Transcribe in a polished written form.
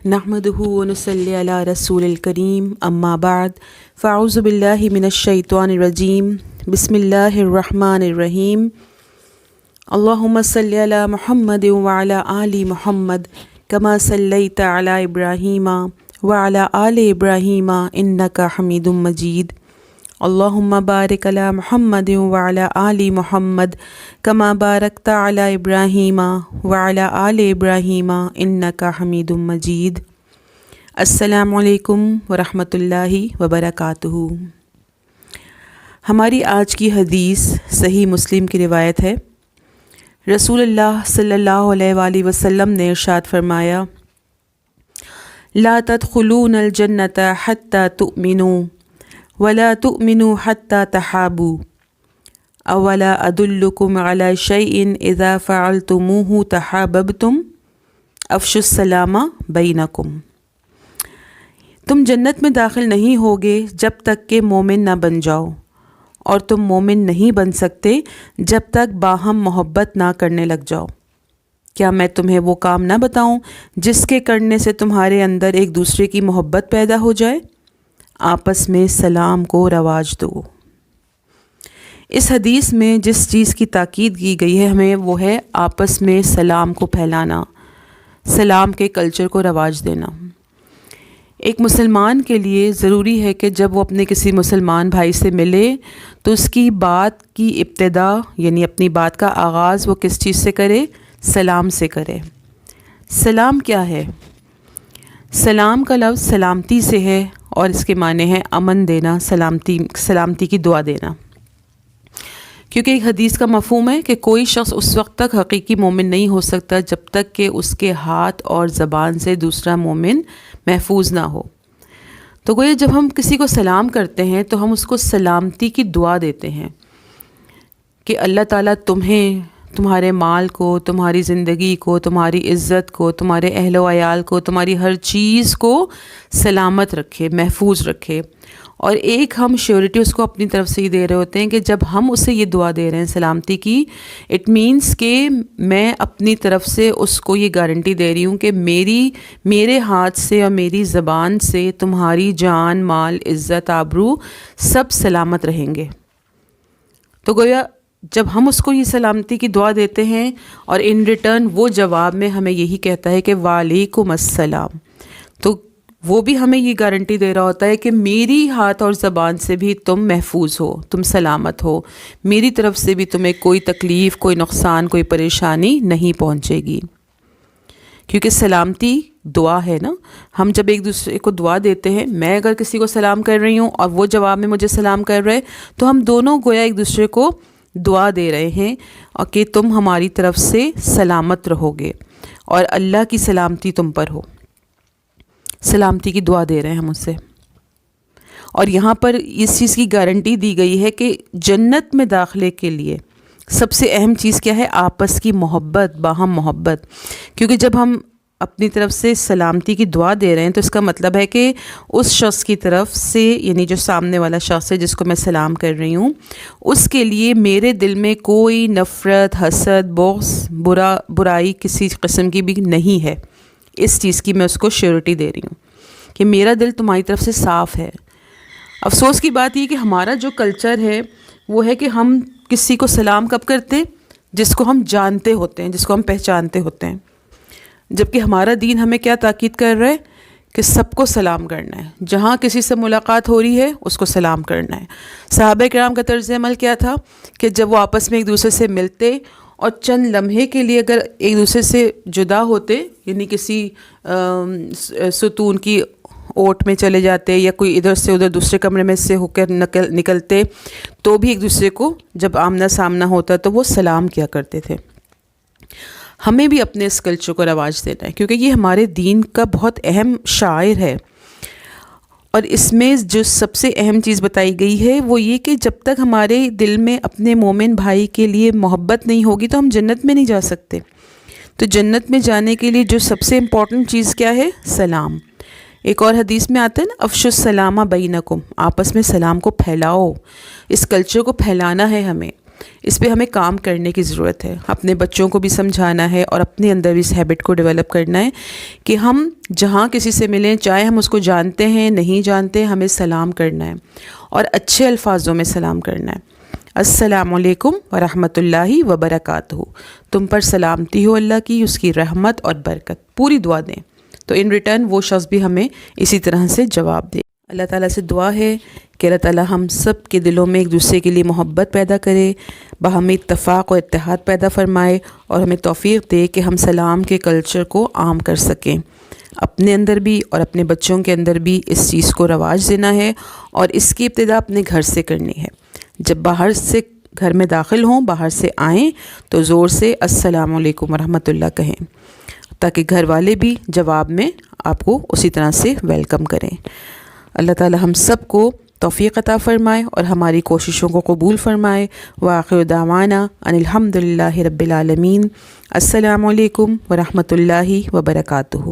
نحمدہ ونصلی علی رسول الکریم اما بعد فاعوذ باللہ من الشیطان الرجیم بسم اللہ الرحمن الرحیم اللہم صلی علی محمد وعلی آل محمد کما صلیت علی ابراہیم وعلی آل ابراہیم انک حمید مجید اللہم بارک علی محمد وعلی آل محمد کما بارکت علی ابراہیم وعلی آل ابراہیم انک حمید مجید۔ السلام علیکم ورحمۃ اللہ وبرکاتہ۔ ہماری آج کی حدیث صحیح مسلم کی روایت ہے۔ رسول اللہ صلی اللہ علیہ وآلہ وسلم نے ارشاد فرمایا، لا تدخلون الجنۃ حتی تؤمنوا ولا تؤمنوا حتی تحابوا اولا ادلکم علی شیء اذا فعلتموہ تحاببتم افشوا السلام بینکم۔ تم جنت میں داخل نہیں ہوگے جب تک کہ مومن نہ بن جاؤ، اور تم مومن نہیں بن سکتے جب تک باہم محبت نہ کرنے لگ جاؤ۔ کیا میں تمہیں وہ کام نہ بتاؤں جس کے کرنے سے تمہارے اندر ایک دوسرے کی محبت پیدا ہو جائے؟ آپس میں سلام کو رواج دو۔ اس حدیث میں جس چیز کی تاکید کی گئی ہے ہمیں وہ ہے آپس میں سلام کو پھیلانا، سلام کے کلچر کو رواج دینا۔ ایک مسلمان کے لیے ضروری ہے کہ جب وہ اپنے کسی مسلمان بھائی سے ملے تو اس کی بات کی ابتدا یعنی اپنی بات کا آغاز وہ کس چیز سے کرے؟ سلام سے کرے۔ سلام کیا ہے؟ سلام کا لفظ سلامتی سے ہے اور اس کے معنی ہے امن دینا، سلامتی کی دعا دینا۔ کیونکہ ایک حدیث کا مفہوم ہے کہ کوئی شخص اس وقت تک حقیقی مومن نہیں ہو سکتا جب تک کہ اس کے ہاتھ اور زبان سے دوسرا مومن محفوظ نہ ہو۔ تو گویا جب ہم کسی کو سلام کرتے ہیں تو ہم اس کو سلامتی کی دعا دیتے ہیں کہ اللہ تعالیٰ تمہیں، تمہارے مال کو، تمہاری زندگی کو، تمہاری عزت کو، تمہارے اہل و عیال کو، تمہاری ہر چیز کو سلامت رکھے، محفوظ رکھے۔ اور ایک ہم شیورٹی اس کو اپنی طرف سے ہی دے رہے ہوتے ہیں کہ جب ہم اسے یہ دعا دے رہے ہیں سلامتی کی، اٹ مینس کہ میں اپنی طرف سے اس کو یہ گارنٹی دے رہی ہوں کہ میرے ہاتھ سے اور میری زبان سے تمہاری جان، مال، عزت، آبرو سب سلامت رہیں گے۔ تو گویا جب ہم اس کو یہ سلامتی کی دعا دیتے ہیں اور ان ریٹرن وہ جواب میں ہمیں یہی کہتا ہے کہ وعلیکم السلام، تو وہ بھی ہمیں یہ گارنٹی دے رہا ہوتا ہے کہ میری ہاتھ اور زبان سے بھی تم محفوظ ہو، تم سلامت ہو، میری طرف سے بھی تمہیں کوئی تکلیف، کوئی نقصان، کوئی پریشانی نہیں پہنچے گی۔ کیونکہ سلامتی دعا ہے نا، ہم جب ایک دوسرے کو دعا دیتے ہیں، میں اگر کسی کو سلام کر رہی ہوں اور وہ جواب میں مجھے سلام کر رہے، تو ہم دونوں گویا ایک دوسرے کو دعا دے رہے ہیں اور کہ تم ہماری طرف سے سلامت رہو گے اور اللہ کی سلامتی تم پر ہو، سلامتی کی دعا دے رہے ہیں ہم اس سے۔ اور یہاں پر اس چیز کی گارنٹی دی گئی ہے کہ جنت میں داخلے کے لیے سب سے اہم چیز کیا ہے؟ آپس کی محبت، باہم محبت۔ کیونکہ جب ہم اپنی طرف سے سلامتی کی دعا دے رہے ہیں تو اس کا مطلب ہے کہ اس شخص کی طرف سے، یعنی جو سامنے والا شخص ہے جس کو میں سلام کر رہی ہوں، اس کے لیے میرے دل میں کوئی نفرت، حسد، بغض، برائی کسی قسم کی بھی نہیں ہے۔ اس چیز کی میں اس کو شیورٹی دے رہی ہوں کہ میرا دل تمہاری طرف سے صاف ہے۔ افسوس کی بات یہ کہ ہمارا جو کلچر ہے وہ ہے کہ ہم کسی کو سلام کب کرتے؟ جس کو ہم جانتے ہوتے ہیں، جس کو ہم پہچانتے ہوتے ہیں، جبکہ ہمارا دین ہمیں کیا تاکید کر رہا ہے کہ سب کو سلام کرنا ہے، جہاں کسی سے ملاقات ہو رہی ہے اس کو سلام کرنا ہے۔ صحابہ کرام کا طرز عمل کیا تھا کہ جب وہ آپس میں ایک دوسرے سے ملتے اور چند لمحے کے لیے اگر ایک دوسرے سے جدا ہوتے، یعنی کسی ستون کی اوٹ میں چلے جاتے یا کوئی ادھر سے ادھر دوسرے کمرے میں سے ہو کر نکلتے، تو بھی ایک دوسرے کو جب آمنا سامنا ہوتا تو وہ سلام کیا کرتے تھے۔ ہمیں بھی اپنے اس کلچر کو رواج دینا ہے کیونکہ یہ ہمارے دین کا بہت اہم شعائر ہے۔ اور اس میں جو سب سے اہم چیز بتائی گئی ہے وہ یہ کہ جب تک ہمارے دل میں اپنے مومن بھائی کے لیے محبت نہیں ہوگی تو ہم جنت میں نہیں جا سکتے۔ تو جنت میں جانے کے لیے جو سب سے امپورٹنٹ چیز کیا ہے؟ سلام۔ ایک اور حدیث میں آتا ہے نا، افشوا السلام بینکم، آپس میں سلام کو پھیلاؤ. اس کلچر کو پھیلانا ہے ہمیں، اس پہ ہمیں کام کرنے کی ضرورت ہے. اپنے بچوں کو بھی سمجھانا ہے اور اپنے اندر بھی اس ہیبٹ کو ڈیولپ کرنا ہے کہ ہم جہاں کسی سے ملیں، چاہے ہم اس کو جانتے ہیں نہیں جانتے، ہمیں سلام کرنا ہے اور اچھے الفاظوں میں سلام کرنا ہے. السلام علیکم ورحمۃ اللہ وبرکاتہ، تم پر سلامتی ہو اللہ کی، اس کی رحمت اور برکت. پوری دعا دیں تو ان ریٹرن وہ شخص بھی ہمیں اسی طرح سے جواب دے. اللہ تعالیٰ سے دعا ہے کہ اللہ تعالیٰ ہم سب کے دلوں میں ایک دوسرے کے لیے محبت پیدا کرے، باہمی اتفاق و اتحاد پیدا فرمائے اور ہمیں توفیق دے کہ ہم سلام کے کلچر کو عام کر سکیں. اپنے اندر بھی اور اپنے بچوں کے اندر بھی اس چیز کو رواج دینا ہے اور اس کی ابتدا اپنے گھر سے کرنی ہے. جب باہر سے گھر میں داخل ہوں، باہر سے آئیں تو زور سے السلام علیکم ورحمۃ اللہ کہیں، تاکہ گھر والے بھی جواب میں آپ کو اسی طرح سے ویلکم کریں. اللہ تعالی ہم سب کو توفیق عطا فرمائے اور ہماری کوششوں کو قبول فرمائے. وآخر دعوانا ان الحمد للہ رب العالمین. السلام علیکم ورحمۃ اللہ وبرکاتہ.